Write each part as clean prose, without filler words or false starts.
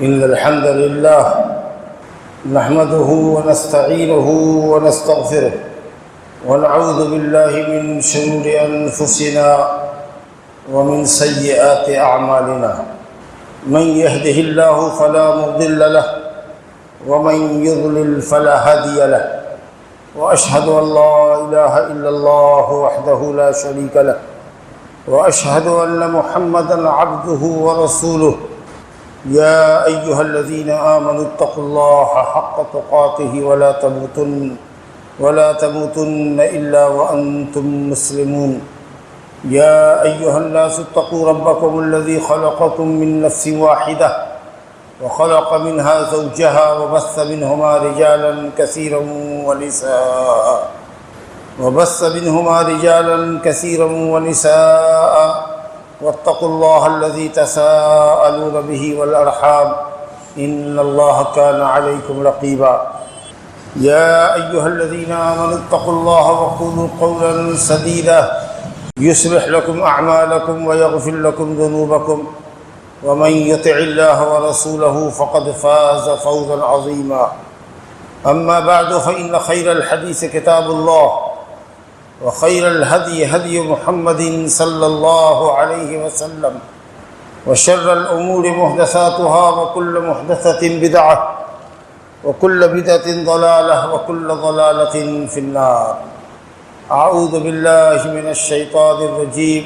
إن الحمد لله نحمده ونستعينه ونستغفره ونعوذ بالله من شرور أنفسنا ومن سيئات أعمالنا. من يهده الله فلا مضل له ومن يضلل فلا هادي له، وأشهد أن لا إله إلا الله وحده لا شريك له، وأشهد أن محمدًا عبده ورسوله. يا أيها الذين آمنوا اتقوا الله حق تقاته ولا تموتن إلا وأنتم مسلمون. يا أيها الناس اتقوا ربكم الذي خلقكم من نفس واحدة وخلق منها زوجها وبث منهما رجالا كثيرا ونساء واتقوا الله الذي تساءلون به والأرحام إن الله كان عليكم رقيبا. يا أيها الذين آمنوا اتقوا الله وقولوا قولا سديدا يصلح لكم أعمالكم ويغفر لكم ذنوبكم، ومن يطع الله ورسوله فقد فاز فوزا عظيما. أما بعد فإن خير الحديث كتاب الله، وخير الهدي هدي محمد صلى الله عليه وسلم، وشر الأمور محدثاتها وكل محدثة بدعة وكل بدعة ضلالة وكل ضلالة في النار. أعوذ بالله من الشيطان الرجيم.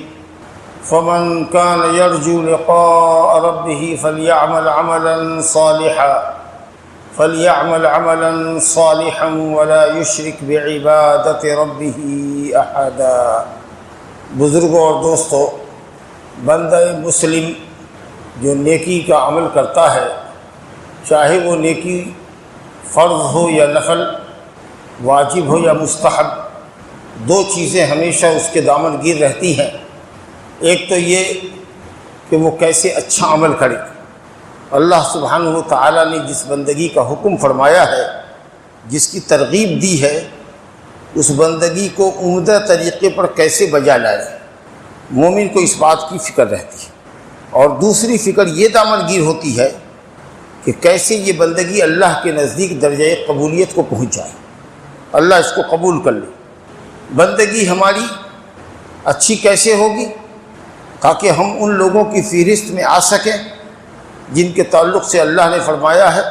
فمن كان يرجو لقاء ربه فليعمل عملا صالحا ولا يشرك بعبادة ربه أحدا. بزرگوں اور دوستو، بندہ مسلم جو نیکی کا عمل کرتا ہے، چاہے وہ نیکی فرض ہو یا نفل، واجب ہو یا مستحب، دو چیزیں ہمیشہ اس کے دامن گیر رہتی ہیں. ایک تو یہ کہ وہ کیسے اچھا عمل کرے. اللہ سبحانہ و تعالیٰ نے جس بندگی کا حکم فرمایا ہے، جس کی ترغیب دی ہے، اس بندگی کو عمدہ طریقے پر کیسے بجا لائے، مومن کو اس بات کی فکر رہتی ہے. اور دوسری فکر یہ دامن گیر ہوتی ہے کہ کیسے یہ بندگی اللہ کے نزدیک درجہ قبولیت کو پہنچ جائے، اللہ اس کو قبول کر لے. بندگی ہماری اچھی کیسے ہوگی؟ تاکہ ہم ان لوگوں کی فہرست میں آ سکیں جن کے تعلق سے اللہ نے فرمایا ہے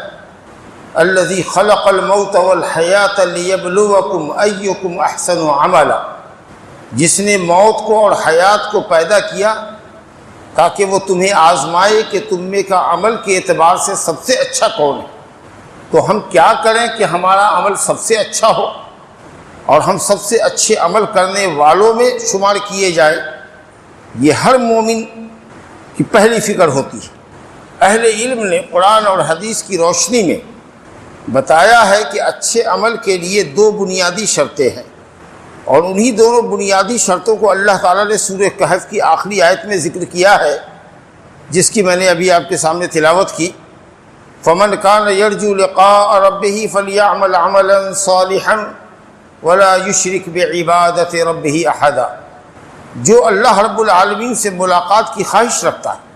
الذی خلق الموت والحیات لیبلوکم ایکم احسن عملا، جس نے موت کو اور حیات کو پیدا کیا تاکہ وہ تمہیں آزمائے کہ تم میں کا عمل کے اعتبار سے سب سے اچھا کون ہے. تو ہم کیا کریں کہ ہمارا عمل سب سے اچھا ہو اور ہم سب سے اچھے عمل کرنے والوں میں شمار کیے جائے. یہ ہر مومن کی پہلی فکر ہوتی ہے. اہل علم نے قرآن اور حدیث کی روشنی میں بتایا ہے کہ اچھے عمل کے لیے دو بنیادی شرطیں ہیں، اور انہی دونوں بنیادی شرطوں کو اللہ تعالیٰ نے سورہ کہف کی آخری آیت میں ذکر کیا ہے، جس کی میں نے ابھی آپ کے سامنے تلاوت کی. فَمَنْ كَانَ يَرْجُو لِقَاءَ رَبِّهِ فَلْيَعْمَلْ عَمَلًا صَالِحًا وَلَا يُشْرِكْ بِعِبَادَةِ رَبِّهِ أَحَدًا. جو اللہ رب العالمین سے ملاقات کی خواہش رکھتا ہے،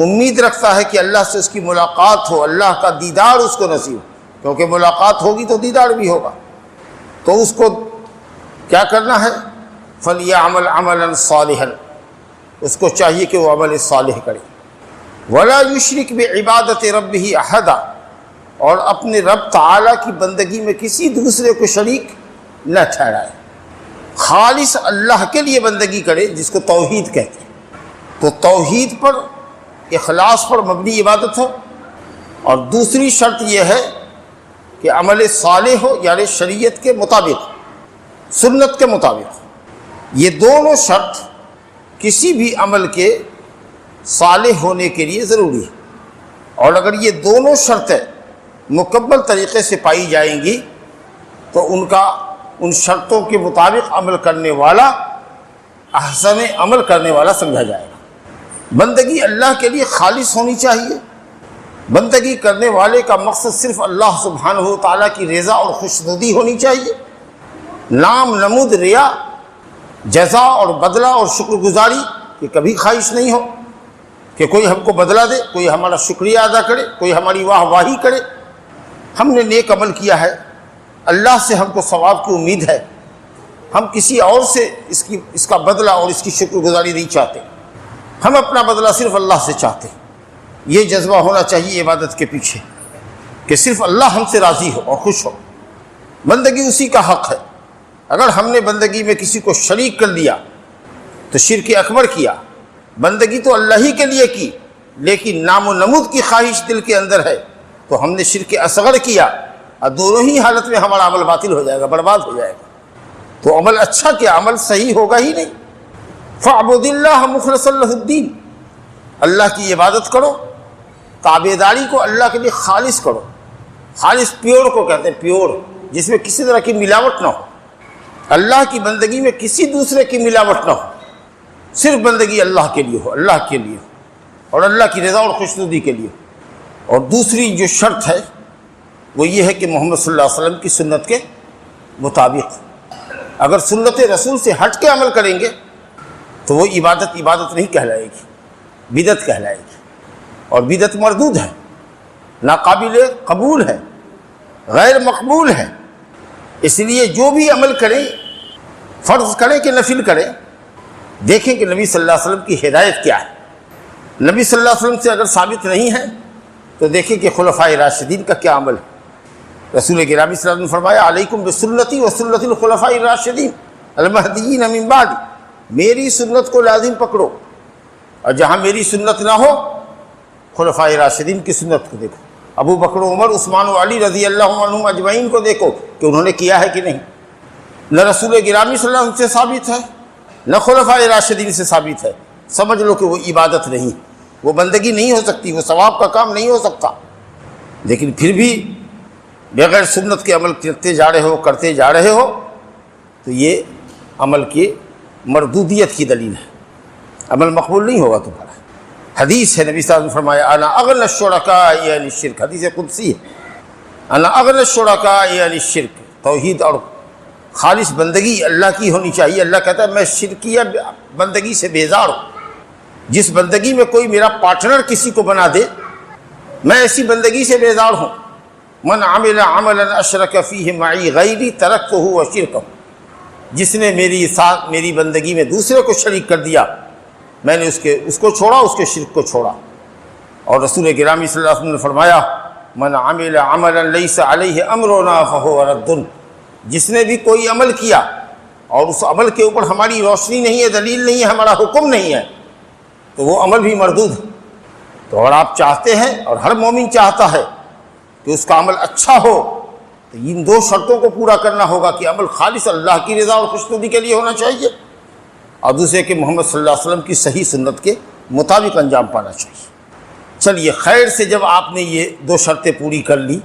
امید رکھتا ہے کہ اللہ سے اس کی ملاقات ہو، اللہ کا دیدار اس کو نصیب ہو، کیونکہ ملاقات ہوگی تو دیدار بھی ہوگا، تو اس کو کیا کرنا ہے؟ فَلْيَعْمَلْ عَمَلًا صَالِحًا، اس کو چاہیے کہ وہ عمل صالح کرے. وَلَا يُشْرِكْ بِعِبَادَةِ رَبِّهِ أَحَدًا، اور اپنے رب تعالیٰ کی بندگی میں کسی دوسرے کو شریک نہ ٹھہرائے. خالص اللہ کے لیے بندگی کرے، جس کو توحید کہتے ہیں. تو توحید پر، اخلاص پر مبنی عبادت ہو. اور دوسری شرط یہ ہے کہ عمل صالح ہو، یعنی شریعت کے مطابق، سنت کے مطابق. یہ دونوں شرط کسی بھی عمل کے صالح ہونے کے لیے ضروری ہے. اور اگر یہ دونوں شرطیں مکمل طریقے سے پائی جائیں گی تو ان شرطوں کے مطابق عمل کرنے والا احسن عمل کرنے والا سمجھا جائے گا. بندگی اللہ کے لیے خالص ہونی چاہیے. بندگی کرنے والے کا مقصد صرف اللہ سبحانہ و تعالیٰ کی رضا اور خوشنودی ہونی چاہیے. نام نمود ریا، جزا اور بدلہ اور شکر گزاری کی کبھی خواہش نہیں ہو. کہ کوئی ہم کو بدلہ دے، کوئی ہمارا شکریہ ادا کرے، کوئی ہماری واہ واہی کرے۔ ہم نے نیک عمل کیا ہے، اللہ سے ہم کو ثواب کی امید ہے، ہم کسی اور سے اس کا بدلہ اور اس کی شکر گزاری نہیں چاہتے، ہم اپنا بدلہ صرف اللہ سے چاہتے ہیں۔ یہ جذبہ ہونا چاہیے عبادت کے پیچھے کہ صرف اللہ ہم سے راضی ہو اور خوش ہو۔ بندگی اسی کا حق ہے۔ اگر ہم نے بندگی میں کسی کو شریک کر دیا تو شرک اکبر کیا۔ بندگی تو اللہ ہی کے لیے کی، لیکن نام و نمود کی خواہش دل کے اندر ہے تو ہم نے شرک اصغر کیا، اور دونوں ہی حالت میں ہمارا عمل باطل ہو جائے گا، برباد ہو جائے گا۔ تو عمل اچھا کیا، عمل صحیح ہوگا ہی نہیں۔ فاعبد اللہ مخلصا لہ الدین، اللہ کی عبادت کرو، تابعداری کو اللہ کے لیے خالص کرو۔ خالص پیور کو کہتے ہیں، پیور، جس میں کسی طرح کی ملاوٹ نہ ہو۔ اللہ کی بندگی میں کسی دوسرے کی ملاوٹ نہ ہو، صرف بندگی اللہ کے لیے ہو، اللہ کے لیے اور اللہ کی رضا اور خوشنودی کے لیے۔ اور دوسری جو شرط ہے وہ یہ ہے کہ محمد صلی اللہ علیہ وسلم کی سنت کے مطابق۔ اگر سنت رسول سے ہٹ کے عمل کریں گے تو وہ عبادت نہیں کہلائے گی، بدعت کہلائے گی، اور بدعت مردود ہے، ناقابل قبول ہے، غیر مقبول ہے۔ اس لیے جو بھی عمل کریں، فرض کریں کہ نفل کریں، دیکھیں کہ نبی صلی اللہ علیہ وسلم کی ہدایت کیا ہے۔ نبی صلی اللہ علیہ وسلم سے اگر ثابت نہیں ہے تو دیکھیں کہ خلفائے راشدین کا کیا عمل ہے۔ رسول گرامی صلی اللہ علیہ وسلم نے فرمایا علیکم بسنتی و سنت الخلفاء الراشدین المہدیین من بعد، میری سنت کو لازم پکڑو، اور جہاں میری سنت نہ ہو خلفائے راشدین کی سنت کو دیکھو۔ ابو بکر و عمر عثمان و علی رضی اللہ عنہم اجمعین کو دیکھو کہ انہوں نے کیا ہے کہ نہیں۔ نہ رسول گرامی صلی اللہ علیہ وسلم سے ثابت ہے، نہ خلفائے راشدین سے ثابت ہے، سمجھ لو کہ وہ عبادت نہیں، وہ بندگی نہیں ہو سکتی، وہ ثواب کا کام نہیں ہو سکتا۔ لیکن پھر بھی بغیر سنت کے عمل کرتے جا رہے ہو تو یہ عمل کی مردودیت کی دلیل ہے، عمل مقبول نہیں ہوگا تمہارا۔ حدیث ہے، نبی صلی اللہ علیہ وسلم نے فرمایا انا اغنی الشرکاء عن الشرک، حدیث قدسی ہے، انا اغنی الشرکاء عن الشرک۔ توحید اور خالص بندگی اللہ کی ہونی چاہیے۔ اللہ کہتا ہے میں شرکیہ بندگی سے بیزار ہوں۔ جس بندگی میں کوئی میرا پارٹنر کسی کو بنا دے، میں ایسی بندگی سے بیزار ہوں۔ من عمل عملا اشرک فیہ معی غیری ترکتہ وشرکہ، جس نے میری بندگی میں دوسرے کو شریک کر دیا، میں نے اس کو چھوڑا، اس کے شرک کو چھوڑا۔ اور رسول گرامی صلی اللہ علیہ وسلم نے فرمایا من عمل عملا لیس علیہ امرنا فہو رد، جس نے بھی کوئی عمل کیا اور اس عمل کے اوپر ہماری روشنی نہیں ہے، دلیل نہیں ہے، ہمارا حکم نہیں ہے، تو وہ عمل بھی مردود ہے۔ تو اگر آپ چاہتے ہیں، اور ہر مومن چاہتا ہے کہ اس کا عمل اچھا ہو، تو ان دو شرطوں کو پورا کرنا ہوگا کہ عمل خالص اللہ کی رضا اور خوشنودی کے لیے ہونا چاہیے، اور دوسرے کہ محمد صلی اللہ علیہ وسلم کی صحیح سنت کے مطابق انجام پانا چاہیے۔ چلیے، خیر سے جب آپ نے یہ دو شرطیں پوری کر لی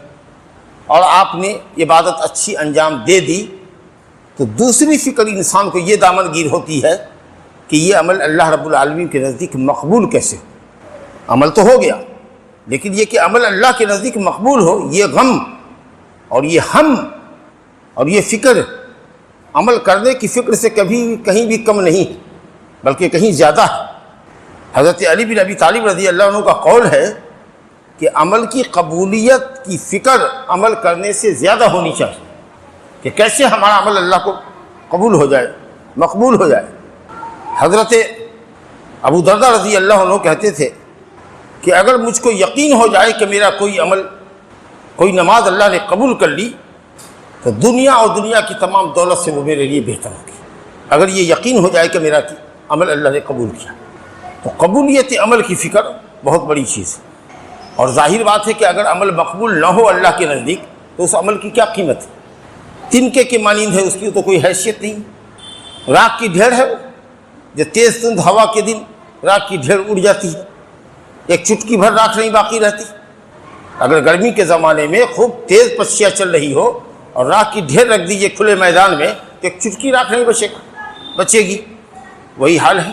اور آپ نے عبادت اچھی انجام دے دی، تو دوسری فکر انسان کو یہ دامن گیر ہوتی ہے کہ یہ عمل اللہ رب العالمین کے نزدیک مقبول کیسے ہو۔ عمل تو ہو گیا، لیکن یہ کہ عمل اللہ کے نزدیک مقبول ہو، یہ غم اور یہ ہم اور یہ فکر عمل کرنے کی فکر سے کہیں بھی کم نہیں، بلکہ کہیں زیادہ ہے۔ حضرت علی بن ابی طالب رضی اللہ عنہ کا قول ہے کہ عمل کی قبولیت کی فکر عمل کرنے سے زیادہ ہونی چاہیے، کہ کیسے ہمارا عمل اللہ کو قبول ہو جائے، مقبول ہو جائے۔ حضرت ابو دردہ رضی اللہ عنہ کہتے تھے کہ اگر مجھ کو یقین ہو جائے کہ میرا کوئی عمل، کوئی نماز اللہ نے قبول کر لی، تو دنیا اور دنیا کی تمام دولت سے وہ میرے لیے بہتر ہوگی۔ اگر یہ یقین ہو جائے کہ میرا عمل اللہ نے قبول کیا، تو قبولیت عمل کی فکر بہت بڑی چیز ہے۔ اور ظاہر بات ہے کہ اگر عمل مقبول نہ ہو اللہ کے نزدیک تو اس عمل کی کیا قیمت ہے؟ تنکے کے مانند ہے، اس کی تو کوئی حیثیت نہیں، راکھ کی ڈھیر ہے وہ، جو تیز تند ہوا کے دن راکھ کی ڈھیر اڑ جاتی ہے، ایک چٹکی بھر راکھ نہیں باقی رہتی۔ اگر گرمی کے زمانے میں خوب تیز پچھیاں چل رہی ہو اور راکھ کی ڈھیر رکھ دیجیے کھلے میدان میں، تو ایک چٹکی راکھ نہیں بچے گی۔ وہی حال ہے۔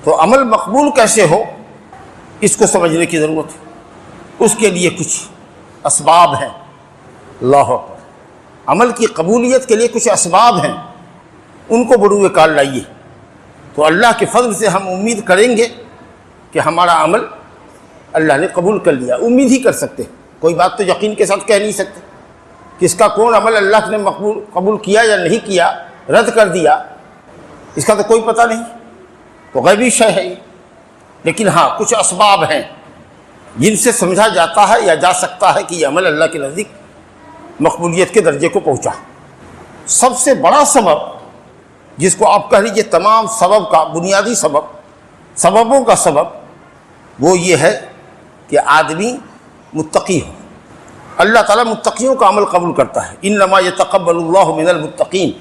تو عمل مقبول کیسے ہو، اس کو سمجھنے کی ضرورت ہے۔ اس کے لیے کچھ اسباب ہیں۔ اللہ اکبر، عمل کی قبولیت کے لیے کچھ اسباب ہیں، ان کو بروئے کار لائیے، تو اللہ کے فضل سے ہم امید کریں گے کہ ہمارا عمل اللہ نے قبول کر لیا. امید ہی کر سکتے, کوئی بات تو یقین کے ساتھ کہہ نہیں سکتے کہ اس کا کون عمل اللہ نے قبول کیا یا نہیں کیا, رد کر دیا, اس کا تو کوئی پتہ نہیں, تو غیبی شے ہے یہ. لیکن ہاں کچھ اسباب ہیں جن سے سمجھا جاتا ہے یا جا سکتا ہے کہ یہ عمل اللہ کے نزدیک مقبولیت کے درجے کو پہنچا. سب سے بڑا سبب جس کو آپ کہہ لیجیے تمام سبب کا بنیادی سبب, سببوں کا سبب, وہ یہ ہے کہ آدمی متقی ہو. اللہ تعالیٰ متقیوں کا عمل قبول کرتا ہے. انما یتقبل اللہ من المتقین,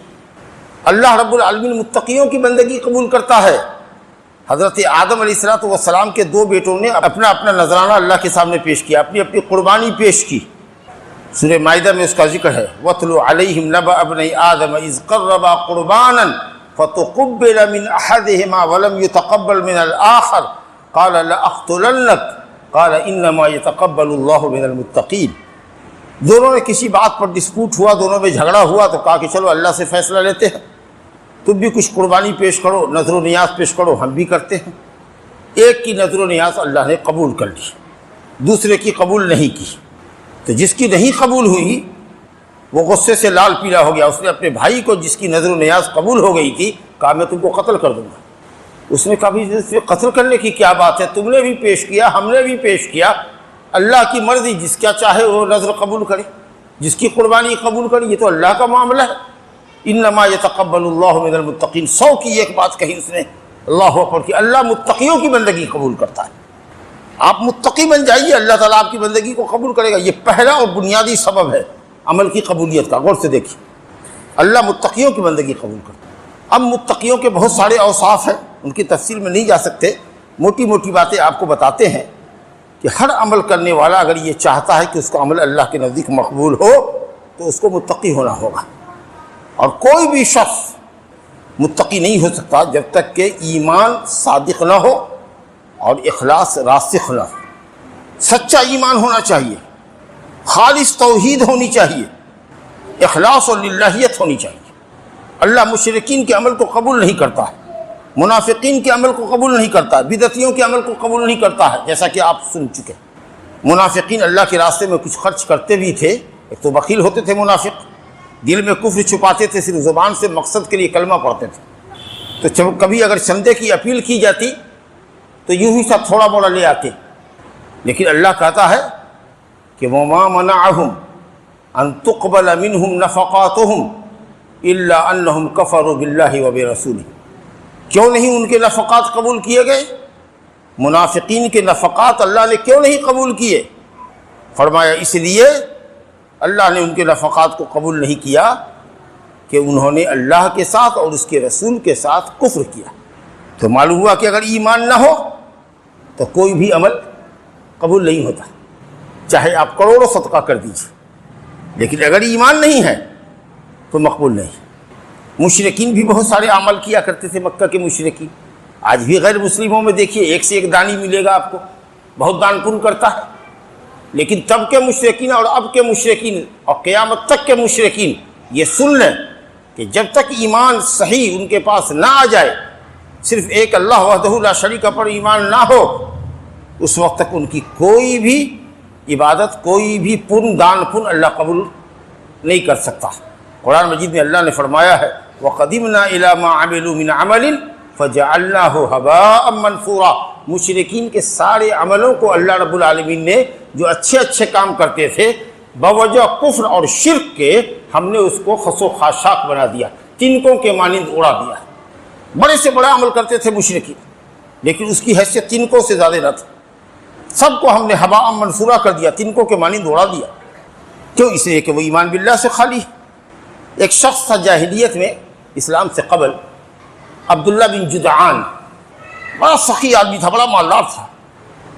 اللہ رب العالمین متقیوں کی بندگی قبول کرتا ہے. حضرت آدم علیہ السلام کے دو بیٹوں نے اپنا اپنا نذرانہ اللہ کے سامنے پیش کیا, اپنی اپنی قربانی پیش کی. سورہ مائدہ میں اس کا ذکر ہے, وَاتْلُ عَلَيْهِمْ نَبَأَ ابْنَيْ آدَمَ إِذْ قَرَّبَا قُرْبَانًا فَتُقُبِّلَ مِنْ أَحَدِهِمَا وَلَمْ يُتَقَبَّلْ مِنَ الْآخَرِ قَالَ لَأَقْتُلَنَّكَ قَالَ إِنَّمَا يَتَقَبَّلُ اللَّهُ مِنَ الْمُتَّقِينَ. دونوں نے کسی بات پر ڈسپوٹ ہوا, دونوں میں جھگڑا ہوا, تو کہا کہ چلو اللہ سے فیصلہ لیتے ہیں, تم بھی کچھ قربانی پیش کرو, نذر و نیاز پیش کرو, ہم بھی کرتے ہیں. ایک کی نذر و نیاز اللہ نے قبول کر لی, دوسرے کی قبول نہیں کی. تو جس کی نہیں قبول ہوئی وہ غصے سے لال پیلا ہو گیا. اس نے اپنے بھائی کو جس کی نذر و نیاز قبول ہو گئی تھی کہا میں تم کو قتل کر دوں گا. اس نے کہا بھی قتل کرنے کی کیا بات ہے, تم نے بھی پیش کیا, ہم نے بھی پیش کیا, اللہ کی مرضی, جس کیا چاہے وہ نذر قبول کرے, جس کی قربانی قبول کرے, یہ تو اللہ کا معاملہ ہے. انما یتقبل اللہ من المتقین, 100 کی ایک بات کہی اس نے, اللہ اکبر, کہ اللہ متقیوں کی بندگی قبول کرتا ہے. آپ متقی بن جائیے, اللہ تعالیٰ آپ کی بندگی کو قبول کرے گا. یہ پہلا اور بنیادی سبب ہے عمل کی قبولیت کا. غور سے دیکھیے, اللہ متقیوں کی بندگی قبول کرتا ہے. اب متقیوں کے بہت سارے اوصاف ہیں, ان کی تفصیل میں نہیں جا سکتے, موٹی موٹی باتیں آپ کو بتاتے ہیں کہ ہر عمل کرنے والا اگر یہ چاہتا ہے کہ اس کا عمل اللہ کے نزدیک مقبول ہو تو اس کو متقی ہونا ہوگا. اور کوئی بھی شخص متقی نہیں ہو سکتا جب تک کہ ایمان صادق نہ ہو اور اخلاص راسخ نہ ہو. سچا ایمان ہونا چاہیے, خالص توحید ہونی چاہیے, اخلاص اور للہیت ہونی چاہیے. اللہ مشرکین کے عمل کو قبول نہیں کرتا ہے, منافقین کے عمل کو قبول نہیں کرتا ہے, بدعتیوں کے عمل کو قبول نہیں کرتا ہے. جیسا کہ آپ سن چکے, منافقین اللہ کے راستے میں کچھ خرچ کرتے بھی تھے. ایک تو بخیل ہوتے تھے منافق, دل میں کفر چھپاتے تھے, صرف زبان سے مقصد کے لیے کلمہ پڑھتے تھے. تو کبھی اگر چندے کی اپیل کی جاتی تو یوں ہی سب تھوڑا موڑا لے آتے. لیکن اللہ کہتا ہے کہ وَمَا مَنَعَهُمْ أَن تُقْبَلَ مِنْهُمْ نَفَقَاتُهُمْ إِلَّا أَنَّهُمْ كَفَرُوا بِاللَّهِ وَبِرَسُولِهِ. کیوں نہیں ان کے نفقات قبول کیے گئے؟ منافقین کے نفقات اللہ نے کیوں نہیں قبول کیے؟ فرمایا اس لیے اللہ نے ان کے نفقات کو قبول نہیں کیا کہ انہوں نے اللہ کے ساتھ اور اس کے رسول کے ساتھ کفر کیا. تو معلوم ہوا کہ اگر ایمان نہ ہو تو کوئی بھی عمل قبول نہیں ہوتا, چاہے آپ کروڑوں صدقہ کر دیجیے, لیکن اگر ایمان نہیں ہے تو مقبول نہیں. مشرکین بھی بہت سارے عمل کیا کرتے تھے, مکہ کے مشرکین. آج بھی غیر مسلموں میں دیکھیے ایک سے ایک دانی ملے گا آپ کو, بہت دان پن کرتا ہے. لیکن تب کے مشرکین اور اب کے مشرکین اور قیامت تک کے مشرکین یہ سن لیں کہ جب تک ایمان صحیح ان کے پاس نہ آ جائے, صرف ایک اللہ وحدہ لا شریک پر ایمان نہ ہو, اس وقت تک ان کی کوئی بھی عبادت, کوئی بھی پن, دان پن اللہ قبول نہیں کر سکتا. قرآن مجید میں اللہ نے فرمایا ہے وَقَدِمْنَا إِلَى مَا عَمِلُوا مِنْ عَمَلٍ فَجَعَلْنَاهُ هَبَاءً مَنْثُورًا. مشرکین کے سارے عملوں کو اللہ رب العالمین نے جو اچھے اچھے کام کرتے تھے بوجہ کفر اور شرک کے, ہم نے اس کو خس و خاشاک بنا دیا, تنکوں کے مانند اڑا دیا. بڑے سے بڑا عمل کرتے تھے مشرکین, لیکن اس کی حیثیت تنکوں سے زیادہ نہ تھی. سب کو ہم نے ہباء منصورہ کر دیا, تنکوں کے مانند اڑا دیا. کیوں؟ اس لیے کہ وہ ایمان باللہ سے خالی. ایک شخص تھا جاہلیت میں, اسلام سے قبل, عبداللہ بن جدعان, بڑا سخی آدمی تھا, بڑا مالدار تھا,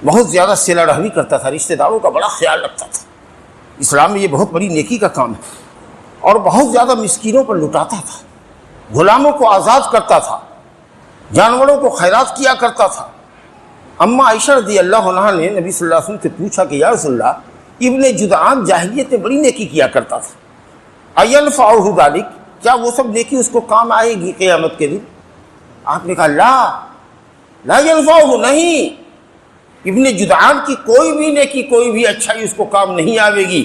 بہت زیادہ صلہ رحمی کرتا تھا, رشتہ داروں کا بڑا خیال رکھتا تھا. اسلام میں یہ بہت بڑی نیکی کا کام ہے. اور بہت زیادہ مسکینوں پر لٹاتا تھا, غلاموں کو آزاد کرتا تھا, جانوروں کو خیرات کیا کرتا تھا. اما عائشہ رضی اللہ عنہا نے نبی صلی اللہ علیہ وسلم سے پوچھا کہ یا رسول اللہ, ابن جدعان جاہلیت میں بڑی نیکی کیا کرتا تھا, اَيَنْفَعُهُ ذَلِكَ, کیا وہ سب نیکی اس کو کام آئے گی قیامت کے دن؟ آپ نے کہا لا ينفعه, نہیں, ابن جدعان کی کوئی بھی نیکی، کوئی بھی اچھائی اس کو کام نہیں آوے گی۔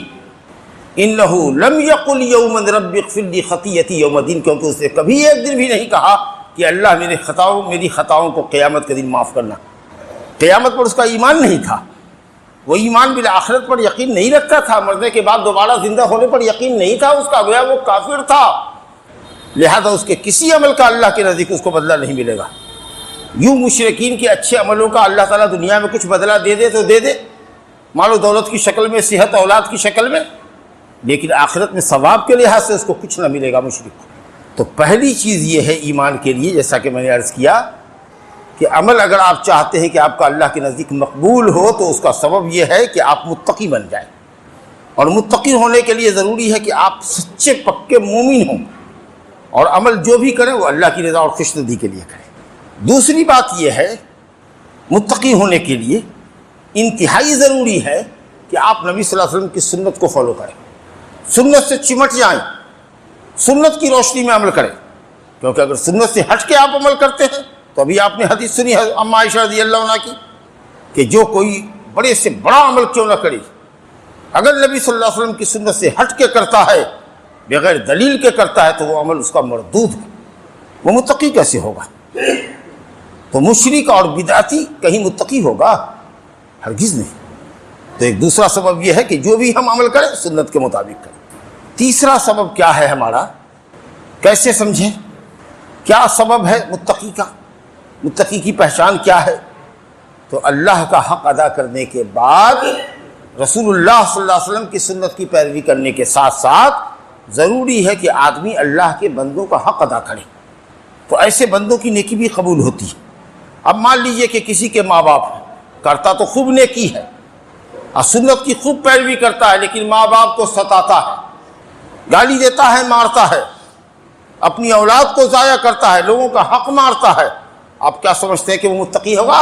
انہ لم یقل یوما رب اغفر لی خطیئتی یوم الدین، کیونکہ اس نے کبھی ایک دن بھی نہیں کہا کہ اللہ میری خطاؤں کو قیامت کے دن معاف کرنا۔ قیامت پر اس کا ایمان نہیں تھا، وہ ایمان بالآخرت پر یقین نہیں رکھتا تھا، مرنے کے بعد دوبارہ زندہ ہونے پر یقین نہیں تھا اس کا، گویا وہ کافر تھا، لہذا اس کے کسی عمل کا اللہ کے نزدیک اس کو بدلہ نہیں ملے گا۔ یوں مشرکین کے اچھے عملوں کا اللہ تعالیٰ دنیا میں کچھ بدلہ دے دے تو دے دے، مال و دولت کی شکل میں، صحت اولاد کی شکل میں، لیکن آخرت میں ثواب کے لحاظ سے اس کو کچھ نہ ملے گا مشرک کو۔ تو پہلی چیز یہ ہے ایمان کے لیے، جیسا کہ میں نے عرض کیا کہ عمل اگر آپ چاہتے ہیں کہ آپ کا اللہ کے نزدیک مقبول ہو تو اس کا سبب یہ ہے کہ آپ متقی بن جائیں، اور متقی ہونے کے لیے ضروری ہے کہ آپ سچے پکے مومن ہوں، اور عمل جو بھی کریں وہ اللہ کی رضا اور خوشنودی کے لیے کریں۔ دوسری بات یہ ہے، متقی ہونے کے لیے انتہائی ضروری ہے کہ آپ نبی صلی اللہ علیہ وسلم کی سنت کو فالو کریں، سنت سے چمٹ جائیں، سنت کی روشنی میں عمل کریں، کیونکہ اگر سنت سے ہٹ کے آپ عمل کرتے ہیں تو ابھی آپ نے حدیث سنی ہے ام عائشہ رضی اللہ عنہ کی کہ جو کوئی بڑے سے بڑا عمل کیوں نہ کرے، اگر نبی صلی اللہ علیہ وسلم کی سنت سے ہٹ کے کرتا ہے، بغیر دلیل کے کرتا ہے، تو وہ عمل اس کا مردود ہے، وہ متقی کیسے ہوگا؟ تو مشرک اور بدعتی کہیں متقی ہوگا؟ ہرگز نہیں۔ تو ایک دوسرا سبب یہ ہے کہ جو بھی ہم عمل کریں سنت کے مطابق کریں۔ تیسرا سبب کیا ہے ہمارا، کیسے سمجھیں؟ کیا سبب ہے متقی کا؟ متقی کی پہچان کیا ہے؟ تو اللہ کا حق ادا کرنے کے بعد رسول اللہ صلی اللہ علیہ وسلم کی سنت کی پیروی کرنے کے ساتھ ساتھ ضروری ہے کہ آدمی اللہ کے بندوں کا حق ادا کرے، تو ایسے بندوں کی نیکی بھی قبول ہوتی ہے۔ اب مان لیجئے کہ کسی کے ماں باپ ہیں، کرتا تو خوب نیکی ہے اور سنت کی خوب پیروی کرتا ہے، لیکن ماں باپ کو ستاتا ہے، گالی دیتا ہے، مارتا ہے، اپنی اولاد کو ضائع کرتا ہے، لوگوں کا حق مارتا ہے، آپ کیا سمجھتے ہیں کہ وہ متقی ہوگا؟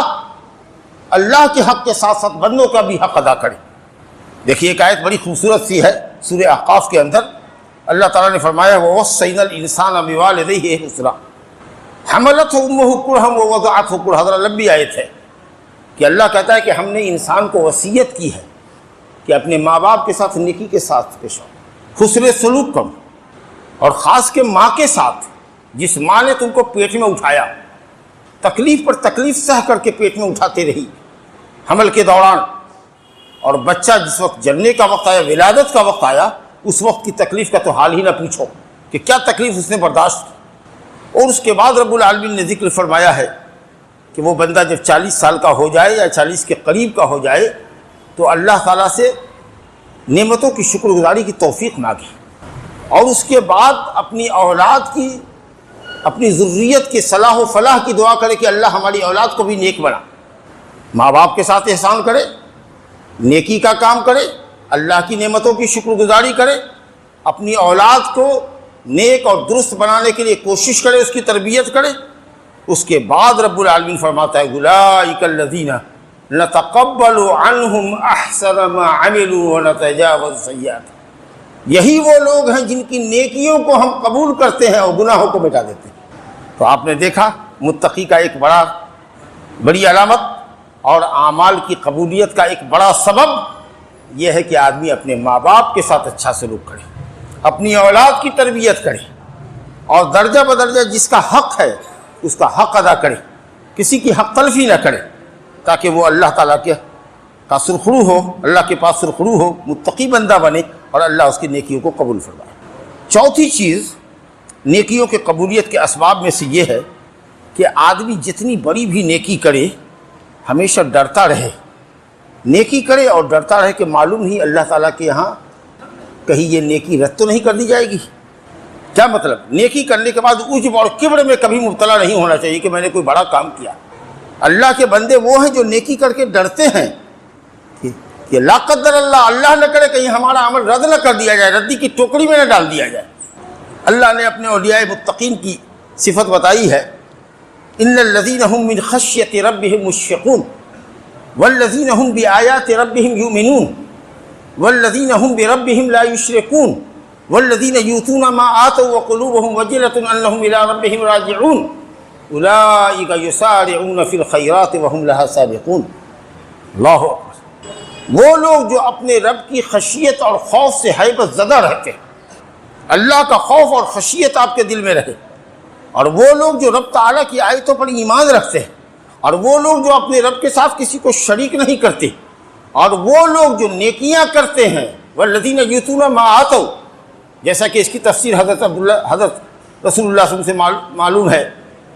اللہ کے حق کے ساتھ ساتھ بندوں کا بھی حق ادا کرے۔ دیکھیے ایک آیت بڑی خوبصورت سی ہے سورہ احقاف کے اندر، اللہ تعالیٰ نے فرمایا وَوَصَّيْنَا الْإِنسَانَ بِوَالِدَيْهِ حُسْنًا حَمَلَتْهُ أُمُّهُ كُرْهًا وَوَضَعَتْهُ كُرْهًا۔ حضرت لمبی آیت ہے کہ اللہ کہتا ہے کہ ہم نے انسان کو وصیت کی ہے کہ اپنے ماں باپ کے ساتھ نیکی کے ساتھ پیش آؤ، حسن سلوک کرو، اور خاص کے ماں کے ساتھ جس ماں نے تم کو پیٹ میں اٹھایا، تکلیف پر تکلیف سہ کر کے پیٹ میں اٹھاتے رہی حمل کے دوران، اور بچہ جس وقت جننے کا وقت آیا، ولادت کا وقت آیا، اس وقت کی تکلیف کا تو حال ہی نہ پوچھو کہ کیا تکلیف اس نے برداشت کی۔ اور اس کے بعد رب العالمین نے ذکر فرمایا ہے کہ وہ بندہ جب 40 سال کا ہو جائے یا 40 کے قریب کا ہو جائے تو اللہ تعالیٰ سے نعمتوں کی شکر گزاری کی توفیق مانگے، اور اس کے بعد اپنی اولاد کی، اپنی ذریت کی صلاح و فلاح کی دعا کرے کہ اللہ ہماری اولاد کو بھی نیک بنا، ماں باپ کے ساتھ احسان کرے، نیکی کا کام کرے، اللہ کی نعمتوں کی شکر گزاری کرے، اپنی اولاد کو نیک اور درست بنانے کے لیے کوشش کرے، اس کی تربیت کرے۔ اس کے بعد رب العالمین فرماتا ہے اولئک الذین نتقبل عنہم احسن ما عملوا ونتجاوز سیئات، یہی وہ لوگ ہیں جن کی نیکیوں کو ہم قبول کرتے ہیں اور گناہوں کو مٹا دیتے ہیں۔ تو آپ نے دیکھا متقی کا ایک بڑی علامت اور اعمال کی قبولیت کا ایک بڑا سبب یہ ہے کہ آدمی اپنے ماں باپ کے ساتھ اچھا سلوک کرے، اپنی اولاد کی تربیت کرے، اور درجہ بدرجہ جس کا حق ہے اس کا حق ادا کرے، کسی کی حق تلفی نہ کرے، تاکہ وہ اللہ تعالیٰ کا سرخرو ہو، اللہ کے پاس سرخرو ہو، متقی بندہ بنے، اور اللہ اس کی نیکیوں کو قبول فرمائے۔ چوتھی چیز نیکیوں کے قبولیت کے اسباب میں سے یہ ہے کہ آدمی جتنی بڑی بھی نیکی کرے ہمیشہ ڈرتا رہے، نیکی کرے اور ڈرتا رہے کہ معلوم نہیں اللہ تعالیٰ کے یہاں کہیں یہ نیکی رد تو نہیں کر دی جائے گی۔ کیا مطلب؟ نیکی کرنے کے بعد عجب اور کبر میں کبھی مبتلا نہیں ہونا چاہیے کہ میں نے کوئی بڑا کام کیا۔ اللہ کے بندے وہ ہیں جو نیکی کر کے ڈرتے ہیں کہ لا قدر اللہ نہ کرے کہیں ہمارا عمل رد نہ کر دیا جائے، ردی کی ٹوکری میں نہ ڈال دیا جائے۔ اللہ نے اپنے اولیاء متقین کی صفت بتائی ہے، ان الذین هم من خشیۃ ربهم مشفقون والذین هم بآیات ربهم یؤمنون والذین هم بربهم لا یشرکون والذین یؤتون ما آتوا وقلوبهم وجلة انهم الى ربهم راجعون اولئک یسارعون فی الخیرات وهم لها سابقون۔ اللہ اکبر۔ وہ لوگ جو اپنے رب کی خشیت اور خوف سے ہیبت زدہ رہتے ہیں، اللہ کا خوف اور خشیت آپ کے دل میں رہے، اور وہ لوگ جو رب تعالیٰ کی آیتوں پر ایمان رکھتے ہیں، اور وہ لوگ جو اپنے رب کے ساتھ کسی کو شریک نہیں کرتے، اور وہ لوگ جو نیکیاں کرتے ہیں، والذین یؤتون ما آتوا، جیسا کہ اس کی تفسیر حضرت رسول اللہ صلی اللہ علیہ وسلم سے معلوم ہے۔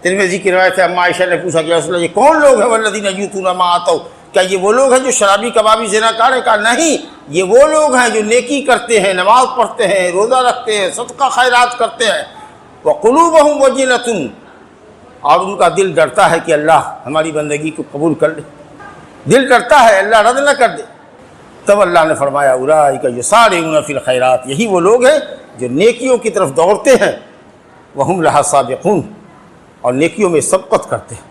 ترمذی کی روایت ہے، اما عائشہ نے پوچھا کہ رسول اللہ یہ کون لوگ ہیں والذین یؤتون ما آتوا، کیا یہ وہ لوگ ہیں جو شرابی کبابی زناکار ہیں؟ کہا نہیں، یہ وہ لوگ ہیں جو نیکی کرتے ہیں، نماز پڑھتے ہیں، روزہ رکھتے ہیں، صدقہ خیرات کرتے ہیں، وقلوبہم وجلۃ، اور ان کا دل ڈرتا ہے کہ اللہ ہماری بندگی کو قبول کر لے، دل ڈرتا ہے اللہ رد نہ کر دے۔ تب اللہ نے فرمایا اولئک یسارعون فی الخیرات، یہی وہ لوگ ہیں جو نیکیوں کی طرف دوڑتے ہیں، وہم لہا سابقون، اور نیکیوں میں سبقت کرتے ہیں،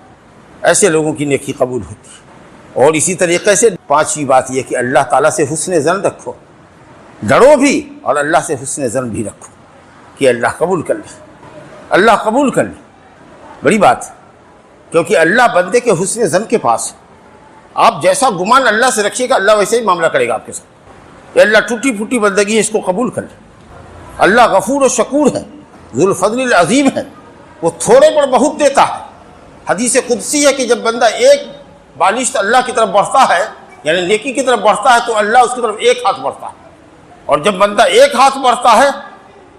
ایسے لوگوں کی نیکی قبول ہوتی ہے۔ اور اسی طریقے سے پانچویں بات یہ کہ اللہ تعالیٰ سے حسن ظن رکھو، ڈرو بھی اور اللہ سے حسن ظن بھی رکھو کہ اللہ قبول کر لے، اللہ قبول کر لے، بڑی بات ہے، کیونکہ اللہ بندے کے حسن ظن کے پاس ہے۔ آپ جیسا گمان اللہ سے رکھیے گا اللہ ویسے ہی معاملہ کرے گا آپ کے ساتھ، کہ اللہ ٹوٹی پھوٹی بندگی ہے اس کو قبول کر لے۔ اللہ غفور و شکور ہے، ذو الفضل العظیم ہے، وہ تھوڑے پر بہت دیتا ہے۔ حدیث قدسی ہے کہ جب بندہ ایک بالشت اللہ کی طرف بڑھتا ہے، یعنی نیکی کی طرف بڑھتا ہے، تو اللہ اس کی طرف ایک ہاتھ بڑھتا ہے، اور جب بندہ ایک ہاتھ بڑھتا ہے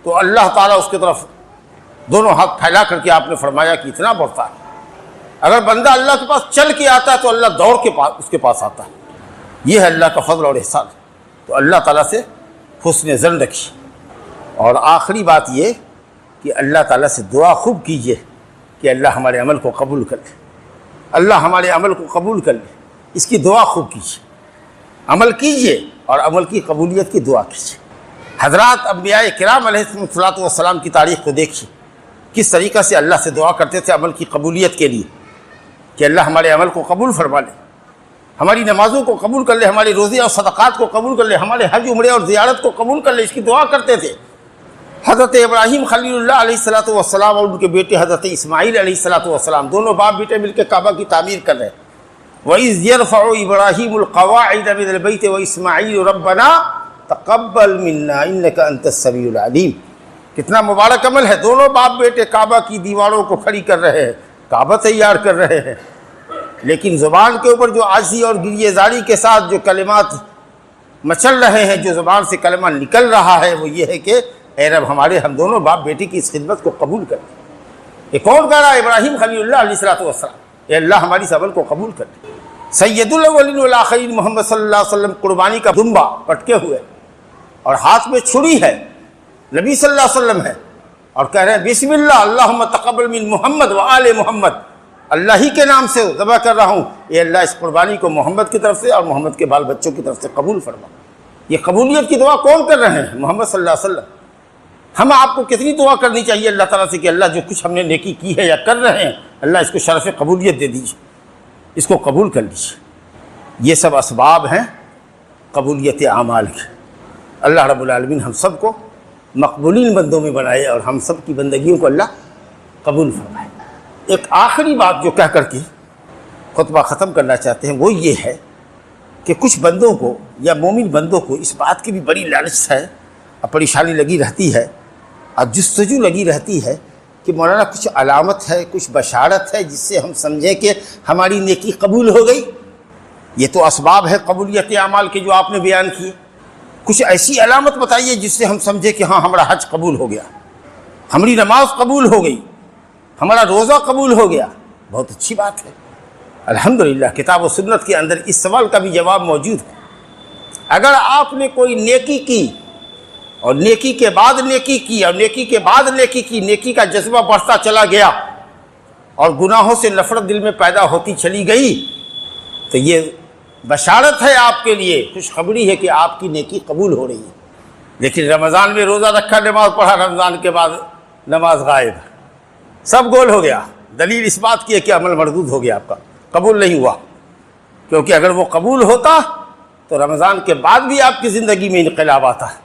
تو اللہ تعالیٰ اس کی طرف دونوں ہاتھ پھیلا کر کے آپ نے فرمایا کہ اتنا بڑھتا ہے۔ اگر بندہ اللہ کے پاس چل کے آتا ہے تو اللہ دوڑ کے پاس اس کے پاس آتا ہے۔ یہ ہے اللہ کا فضل اور احسان۔ تو اللہ تعالیٰ سے حسن ظن رکھیے۔ اور آخری بات یہ کہ اللہ تعالیٰ سے دعا خوب کیجیے کہ اللہ ہمارے عمل کو قبول کر لے، اللہ ہمارے عمل کو قبول کر لے، اس کی دعا خوب کیجیے، عمل کیجیے اور عمل کی قبولیت کی دعا کیجیے۔ حضرات انبیاء کرام علیہ الصلوۃ والسلام کی تاریخ کو دیکھیے، کس طریقہ سے اللہ سے دعا کرتے تھے عمل کی قبولیت کے لیے، کہ اللہ ہمارے عمل کو قبول فرما لے، ہماری نمازوں کو قبول کر لے، ہمارے روزے اور صدقات کو قبول کر لے، ہمارے حج عمرے اور زیارت کو قبول کر لے، اس کی دعا کرتے تھے۔ حضرت ابراہیم خلیل اللہ علیہ الصلوۃ والسلام اور ان کے بیٹے حضرت اسماعیل علیہ الصلوۃ والسلام، دونوں باپ بیٹے مل کے کعبہ کی تعمیر کر رہے ہیں۔ وَإِذْ يَرْفَعُ إِبْرَاهِيمُ الْقَوَاعِدَ مِنَ الْبَيْتِ وَإِسْمَاعِيلُ رَبَّنَا تَقَبَّلْ مِنَّا إِنَّكَ أَنْتَ السَّمِيعُ الْعَلِيمُ۔ کتنا مبارک عمل ہے، دونوں باپ بیٹے کعبہ کی دیواروں کو کھڑی کر رہے ہیں، کعبہ تیار کر رہے ہیں، لیکن زبان کے اوپر جو عاجزی اور گریہ زاری کے ساتھ جو کلمات مچل رہے ہیں، جو زبان سے کلمہ نکل رہا ہے، وہ یہ ہے کہ اے رب ہمارے ہم دونوں باپ بیٹی کی اس خدمت کو قبول کر لے۔ یہ کون کہہ رہا ہے؟ ابراہیم خلیل اللہ علیہ الصلوۃ والسلام، اے اللہ ہماری اس عمل کو قبول کر لے۔ سید الاولین والآخرین محمد صلی اللہ علیہ وسلم قربانی کا دمبا پٹکے ہوئے اور ہاتھ میں چھری ہے، نبی صلی اللہ علیہ وسلم ہے، اور کہہ رہے ہیں بسم اللہ اللہم تقبل من محمد وآل محمد، اللہ ہی کے نام سے ذبح کر رہا ہوں، اے اللہ اس قربانی کو محمد کی طرف سے اور محمد کے بال بچوں کی طرف سے قبول فرما۔ یہ قبولیت کی دعا کون کر رہے ہیں؟ محمد صلی اللہ علیہ وسلم۔ ہم آپ کو کتنی دعا کرنی چاہیے اللہ تعالیٰ سے کہ اللہ جو کچھ ہم نے نیکی کی ہے یا کر رہے ہیں، اللہ اس کو شرف قبولیت دے دیجیے، اس کو قبول کر لیجیے۔ یہ سب اسباب ہیں قبولیت اعمال کے۔ اللہ رب العالمین ہم سب کو مقبولین بندوں میں بنائے اور ہم سب کی بندگیوں کو اللہ قبول فرمائے۔ ایک آخری بات جو کہہ کر کے خطبہ ختم کرنا چاہتے ہیں وہ یہ ہے کہ کچھ بندوں کو یا مومن بندوں کو اس بات کی بھی بڑی لالچ ہے اور پریشانی لگی رہتی ہے اور جستجو لگی رہتی ہے کہ مولانا کچھ علامت ہے، کچھ بشارت ہے جس سے ہم سمجھیں کہ ہماری نیکی قبول ہو گئی۔ یہ تو اسباب ہے قبولیت اعمال کے جو آپ نے بیان کیے، کچھ ایسی علامت بتائیے جس سے ہم سمجھیں کہ ہاں ہمارا حج قبول ہو گیا، ہماری نماز قبول ہو گئی، ہمارا روزہ قبول ہو گیا۔ بہت اچھی بات ہے، الحمدللہ کتاب و سنت کے اندر اس سوال کا بھی جواب موجود ہے۔ اگر آپ نے کوئی نیکی کی اور نیکی کے بعد نیکی کی اور نیکی کے بعد نیکی کی، نیکی کا جذبہ بڑھتا چلا گیا اور گناہوں سے نفرت دل میں پیدا ہوتی چلی گئی، تو یہ بشارت ہے آپ کے لیے، خوشخبری ہے کہ آپ کی نیکی قبول ہو رہی ہے۔ لیکن رمضان میں روزہ رکھا، نماز پڑھا، رمضان کے بعد نماز غائب، سب گول ہو گیا۔ دلیل اس بات کی ہے کہ عمل مردود ہو گیا، آپ کا قبول نہیں ہوا، کیونکہ اگر وہ قبول ہوتا تو رمضان کے بعد بھی آپ کی زندگی میں انقلاب آتا ہے۔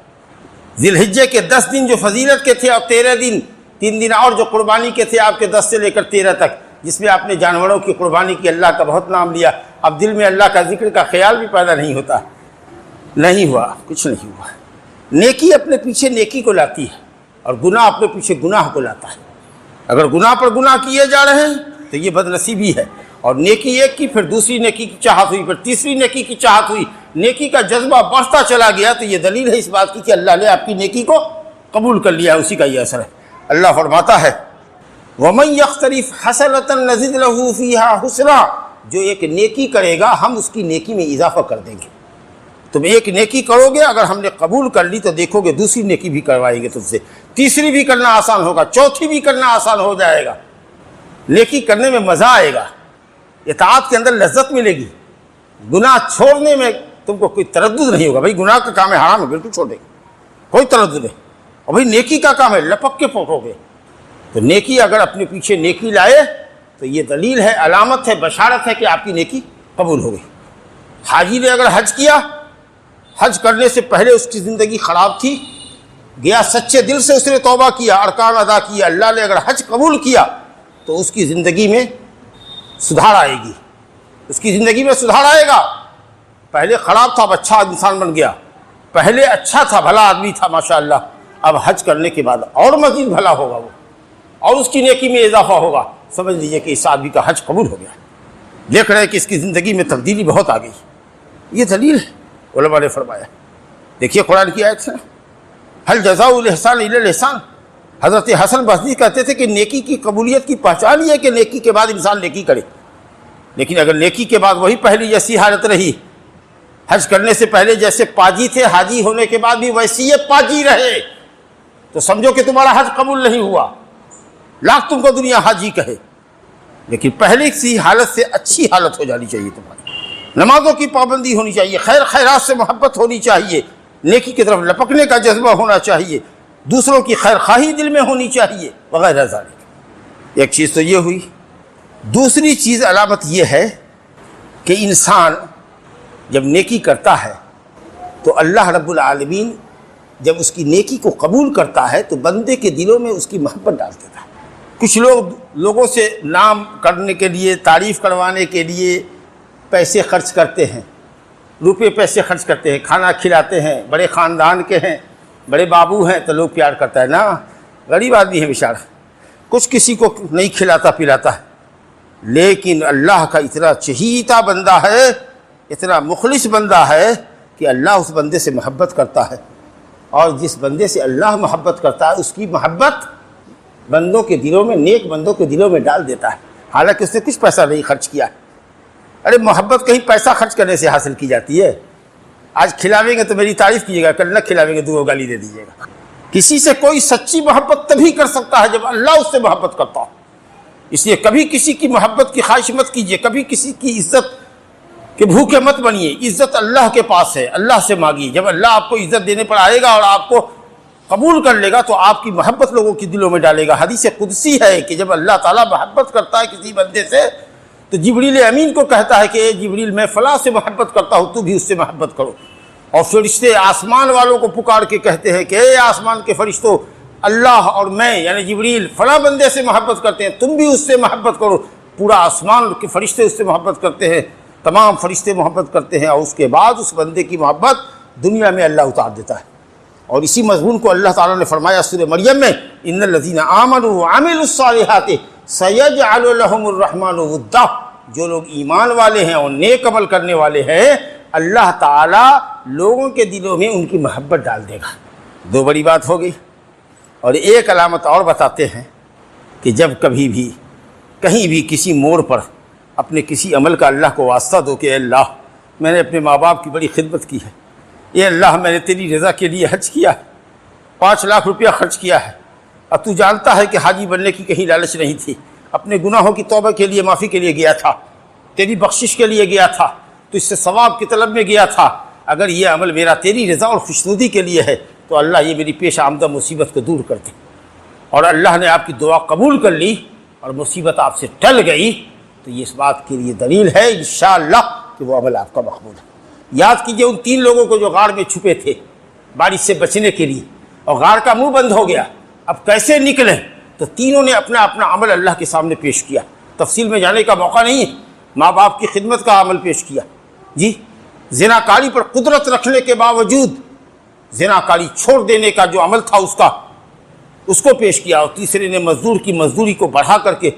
ذی الحجہ کے 10 دن جو فضیلت کے تھے اور 13 دن 3 دن اور جو قربانی کے تھے آپ کے 10 سے لے کر 13 تک، جس میں آپ نے جانوروں کی قربانی کی، اللہ کا بہت نام لیا، اب دل میں اللہ کا ذکر کا خیال بھی پیدا نہیں ہوتا، نہیں ہوا، کچھ نہیں ہوا۔ نیکی اپنے پیچھے نیکی کو لاتی ہے اور گناہ اپنے پیچھے گناہ کو لاتا ہے۔ اگر گناہ پر گناہ کیے جا رہے ہیں تو یہ بد نصیبی ہے، اور نیکی ایک کی، پھر دوسری نیکی کی چاہت ہوئی، پھر تیسری نیکی کی چاہت ہوئی، نیکی کا جذبہ بڑھتا چلا گیا، تو یہ دلیل ہے اس بات کی کہ اللہ نے آپ کی نیکی کو قبول کر لیا ہے، اسی کا یہ اثر ہے۔ اللہ فرماتا ہے وَمَنْ يَقْتَرِفْ حَسَنَةً نَزِدْ لَهُ فِيهَا حُسْنًا، جو ایک نیکی کرے گا ہم اس کی نیکی میں اضافہ کر دیں گے۔ تم ایک نیکی کرو گے، اگر ہم نے قبول کر لی تو دیکھو گے دوسری نیکی بھی کروائیں گے تم سے، تیسری بھی کرنا آسان ہوگا، چوتھی بھی کرنا آسان ہو جائے گا، نیکی کرنے میں مزہ آئے گا، اطاعت کے اندر لذت ملے گی، گناہ چھوڑنے میں تم کو کوئی تردد نہیں ہوگا، بھائی گناہ کا کام ہے حرام ہے بالکل چھوڑ دیں گے، کوئی تردد نہیں، اور بھائی نیکی کا کام ہے لپک کے پکڑو گے۔ تو نیکی اگر اپنے پیچھے نیکی لائے تو یہ دلیل ہے، علامت ہے، بشارت ہے کہ آپ کی نیکی قبول ہو گئی۔ حاجی نے اگر حج کیا، حج کرنے سے پہلے اس کی زندگی خراب تھی، گیا سچے دل سے اس نے توبہ کیا، ارکان ادا کیا، اللہ نے اگر حج قبول کیا تو اس کی زندگی میں سدھار آئے گی، اس کی زندگی میں سدھار آئے گا۔ پہلے خراب تھا، اب اچھا انسان بن گیا، پہلے اچھا تھا، بھلا آدمی تھا ماشاءاللہ، اب حج کرنے کے بعد اور مزید بھلا ہوگا وہ، اور اس کی نیکی میں اضافہ ہوگا، سمجھ لیجئے کہ اس آدمی کا حج قبول ہو گیا، دیکھ رہے ہیں کہ اس کی زندگی میں تبدیلی بہت آ گئی۔ یہ دلیل ہے، علماء نے فرمایا۔ دیکھیے قرآن کی آیت ہے، هل جزاء الاحسان الا الاحسان۔ حضرت حسن بصری کہتے تھے کہ نیکی کی قبولیت کی پہچان یہ ہے کہ نیکی کے بعد انسان نیکی کرے، لیکن اگر نیکی کے بعد وہی پہلی جیسی حالت رہی، حج کرنے سے پہلے جیسے پاجی تھے، حاجی ہونے کے بعد بھی ویسی پاجی رہے، تو سمجھو کہ تمہارا حج قبول نہیں ہوا، لاکھ تم کو دنیا حاجی کہے، لیکن پہلے سی حالت سے اچھی حالت ہو جانی چاہیے تمہاری، نمازوں کی پابندی ہونی چاہیے، خیر خیرات سے محبت ہونی چاہیے، نیکی کی طرف لپکنے کا جذبہ ہونا چاہیے، دوسروں کی خیر خواہی دل میں ہونی چاہیے، وغیرہ ذالک۔ ایک چیز تو یہ ہوئی۔ دوسری چیز علامت یہ ہے کہ انسان جب نیکی کرتا ہے تو اللہ رب العالمین جب اس کی نیکی کو قبول کرتا ہے تو بندے کے دلوں میں اس کی محبت ڈال دیتا ہے۔ کچھ لوگوں سے نام کرنے کے لیے، تعریف کروانے کے لیے پیسے خرچ کرتے ہیں، روپے پیسے خرچ کرتے ہیں، کھانا کھلاتے ہیں، بڑے خاندان کے ہیں، بڑے بابو ہیں تو لوگ پیار کرتا ہے نا، غریب آدمی ہے بیچارہ، کچھ کسی کو نہیں کھلاتا پلاتا ہے، لیکن اللہ کا اتنا چہیتا بندہ ہے، اتنا مخلص بندہ ہے کہ اللہ اس بندے سے محبت کرتا ہے، اور جس بندے سے اللہ محبت کرتا ہے اس کی محبت بندوں کے دلوں میں، نیک بندوں کے دلوں میں ڈال دیتا ہے، حالانکہ اس نے کچھ پیسہ نہیں خرچ کیا۔ ارے محبت کہیں پیسہ خرچ کرنے سے حاصل کی جاتی ہے؟ آج کھلاویں گے تو میری تعریف کیجیے گا، کل نہ کھلاویں گے دو گالی دے دیجیے گا۔ کسی سے کوئی سچی محبت تبھی کر سکتا ہے جب اللہ اس سے محبت کرتا ہو، اس لیے کبھی کسی کی محبت کی خواہش مت کیجیے، کبھی کسی کی عزت کے بھوکے مت بنیے، عزت اللہ کے پاس ہے، اللہ سے مانگیے، جب اللہ آپ کو عزت دینے پر آئے گا اور آپ کو قبول کر لے گا تو آپ کی محبت لوگوں کے دلوں میں ڈالے گا۔ حدیث قدسی ہے کہ جب اللہ تعالیٰ محبت کرتا ہے کسی بندے سے تو جبریل امین کو کہتا ہے کہ اے جبریل میں فلاں سے محبت کرتا ہوں، تو بھی اس سے محبت کرو، اور فرشتے آسمان والوں کو پکار کے کہتے ہیں کہ اے آسمان کے فرشتوں، اللہ اور میں یعنی جبریل فلاں بندے سے محبت کرتے ہیں، تم بھی اس سے محبت کرو، پورا آسمان کے فرشتے اس سے محبت کرتے ہیں، تمام فرشتے محبت کرتے ہیں، اور اس کے بعد اس بندے کی محبت دنیا میں اللہ اتار دیتا ہے۔ اور اسی مضمون کو اللہ تعالیٰ نے فرمایا سورہ مریم میں، ان الذین آمنوا وعملوا الصالحات سیجعل لهم الرحمن ودا، جو لوگ ایمان والے ہیں اور نیک عمل کرنے والے ہیں، اللہ تعالیٰ لوگوں کے دلوں میں ان کی محبت ڈال دے گا۔ دو بڑی بات ہو گئی، اور ایک علامت اور بتاتے ہیں کہ جب کبھی بھی کہیں بھی کسی موڑ پر اپنے کسی عمل کا اللہ کو واسطہ دو کہ اے اللہ میں نے اپنے ماں باپ کی بڑی خدمت کی ہے، اے اللہ میں نے تیری رضا کے لیے حج کیا ہے، 5 لاکھ روپیہ خرچ کیا ہے، اب تو جانتا ہے کہ حاجی بننے کی کہیں لالچ نہیں تھی، اپنے گناہوں کی توبہ کے لیے، معافی کے لیے گیا تھا، تیری بخشش کے لیے گیا تھا، تو اس سے ثواب کی طلب میں گیا تھا، اگر یہ عمل میرا تیری رضا اور خوشنودی کے لیے ہے تو اللہ یہ میری پیش آمدہ مصیبت کو دور کر دے، اور اللہ نے آپ کی دعا قبول کر لی اور مصیبت آپ سے ٹل گئی، تو یہ اس بات کے لیے دلیل ہے انشاءاللہ کہ وہ عمل آپ کا مقبول ہے۔ یاد کیجئے ان 3 لوگوں کو جو غار میں چھپے تھے بارش سے بچنے کے لیے، اور غار کا منہ بند ہو گیا، اب کیسے نکلیں؟ تو تینوں نے اپنا اپنا عمل اللہ کے سامنے پیش کیا، تفصیل میں جانے کا موقع نہیں ہے. ماں باپ کی خدمت کا عمل پیش کیا جی. زناکاری پر قدرت رکھنے کے باوجود زناکاری چھوڑ دینے کا جو عمل تھا اس کو پیش کیا. اور تیسرے نے مزدور کی مزدوری کو بڑھا کر کے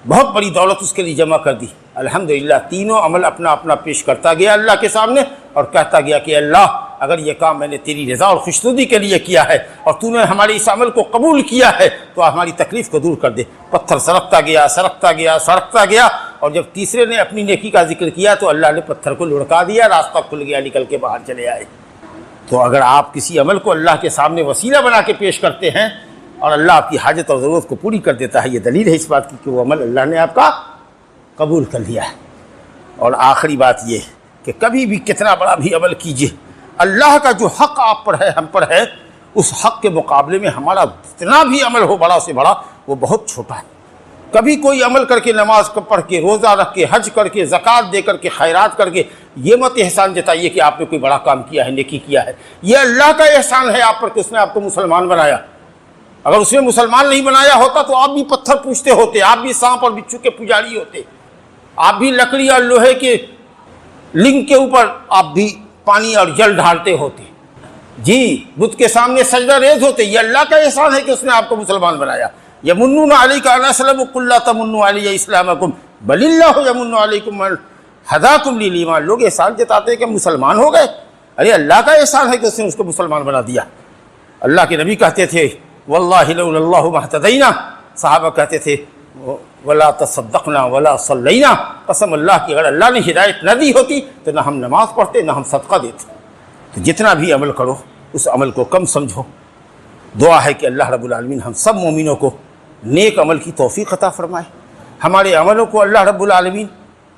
بہت بڑی دولت اس کے لیے جمع کر دی. الحمدللہ تینوں عمل اپنا اپنا پیش کرتا گیا اللہ کے سامنے اور کہتا گیا کہ اللہ اگر یہ کام میں نے تیری رضا اور خوشنودی کے لیے کیا ہے اور تو نے ہمارے اس عمل کو قبول کیا ہے تو ہماری تکلیف کو دور کر دے. پتھر سرکتا گیا سرکتا گیا سرکتا گیا اور جب تیسرے نے اپنی نیکی کا ذکر کیا تو اللہ نے پتھر کو لڑکا دیا, راستہ کھل گیا, نکل کے باہر چلے آئے. تو اگر آپ کسی عمل کو اللہ کے سامنے وسیلہ بنا کے پیش کرتے ہیں اور اللہ آپ کی حاجت اور ضرورت کو پوری کر دیتا ہے, یہ دلیل ہے اس بات کی کہ وہ عمل اللہ نے آپ کا قبول کر لیا ہے. اور آخری بات یہ کہ کبھی بھی کتنا بڑا بھی عمل کیجیے, اللہ کا جو حق آپ پر ہے, ہم پر ہے, اس حق کے مقابلے میں ہمارا جتنا بھی عمل ہو بڑا سے بڑا وہ بہت چھوٹا ہے. کبھی کوئی عمل کر کے, نماز پڑھ کے, روزہ رکھ کے, حج کر کے, زکوٰۃ دے کر کے, خیرات کر کے یہ مت احسان جتائیے کہ آپ نے کوئی بڑا کام کیا ہے, نیکی کیا ہے. یہ اللہ کا احسان ہے آپ پر کہ اس نے آپ کو مسلمان بنایا. اگر اس نے مسلمان نہیں بنایا ہوتا تو آپ بھی پتھر پوجتے ہوتے, آپ بھی سانپ اور بچھو کے پجاری ہوتے, آپ بھی لکڑی اور لوہے کے لنگ کے اوپر آپ بھی پانی اور جل ڈھالتے ہوتے جی, بت کے سامنے سجدہ ریز ہوتے. یہ اللہ کا احسان ہے کہ اس نے آپ کو مسلمان بنایا. یمنون علیک ان اسلموا قل لا تمنوا علی اسلامکم بل اللہ یمن علیکم ان ہداکم للایمان. لوگ احسان جتاتے ہیں کہ مسلمان ہو گئے, ارے اللہ کا احسان ہے کہ اس نے اس کو مسلمان بنا دیا. اللہ کے نبی کہتے تھے واللہ لولا اللہ ما اهتدینا, صحابہ کہتے تھے ولا تصدقنا ولا صلینا, قسم اللہ کی اگر اللہ نے ہدایت نہ دی ہوتی تو نہ ہم نماز پڑھتے نہ ہم صدقہ دیتے. تو جتنا بھی عمل کرو اس عمل کو کم سمجھو. دعا ہے کہ اللہ رب العالمین ہم سب مومنوں کو نیک عمل کی توفیق عطا فرمائے, ہمارے عملوں کو اللہ رب العالمین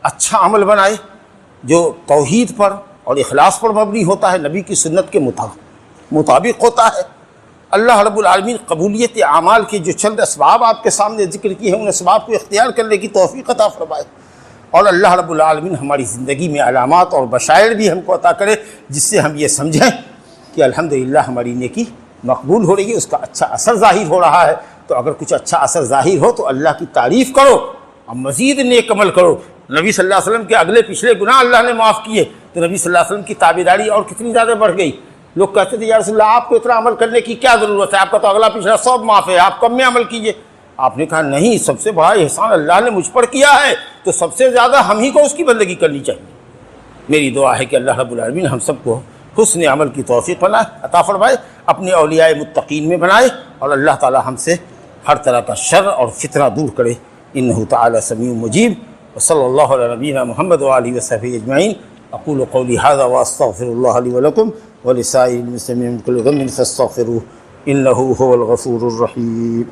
اچھا عمل بنائے جو توحید پر اور اخلاص پر مبنی ہوتا ہے, نبی کی سنت کے مطابق ہوتا ہے. اللہ رب العالمین قبولیت اعمال کے جو چند اسباب آپ کے سامنے ذکر کیے ہیں ان اسباب کو اختیار کرنے کی توفیق عطا فرمائے, اور اللہ رب العالمین ہماری زندگی میں علامات اور بشائر بھی ہم کو عطا کرے جس سے ہم یہ سمجھیں کہ الحمدللہ ہماری نیکی مقبول ہو رہی ہے, اس کا اچھا اثر ظاہر ہو رہا ہے. تو اگر کچھ اچھا اثر ظاہر ہو تو اللہ کی تعریف کرو اور مزید نیک عمل کرو. نبی صلی اللہ علیہ وسلم کے اگلے پچھلے گناہ اللہ نے معاف کیے تو نبی صلی اللہ علیہ وسلم کی تابعداری اور کتنی زیادہ بڑھ گئی. لوگ کہتے تھے یا رسول اللہ آپ کو اتنا عمل کرنے کی کیا ضرورت ہے, آپ کا تو اگلا پچھلا سب معاف ہے, آپ کم میں عمل کیجئے. آپ نے کہا نہیں, سب سے بڑا احسان اللہ نے مجھ پر کیا ہے تو سب سے زیادہ ہم ہی کو اس کی بندگی کرنی چاہیے. میری دعا ہے کہ اللہ رب العالمین ہم سب کو حسن عمل کی توفیق عطا فرمائے, اپنے اولیاء متقین میں بنائے, اور اللہ تعالی ہم سے ہر طرح کا شر اور فتنہ دور کرے. انہ تعالی سمیع مجیب. وصلی اللہ علی نبینا محمد وآلہ وصحبہ اجمعین. اقول قولی ھذا واستغفر اللہ لی ولکم ولسائر المسلمین من کل ذنب فاستغفروہ انہ ھو الغفور الرحیم.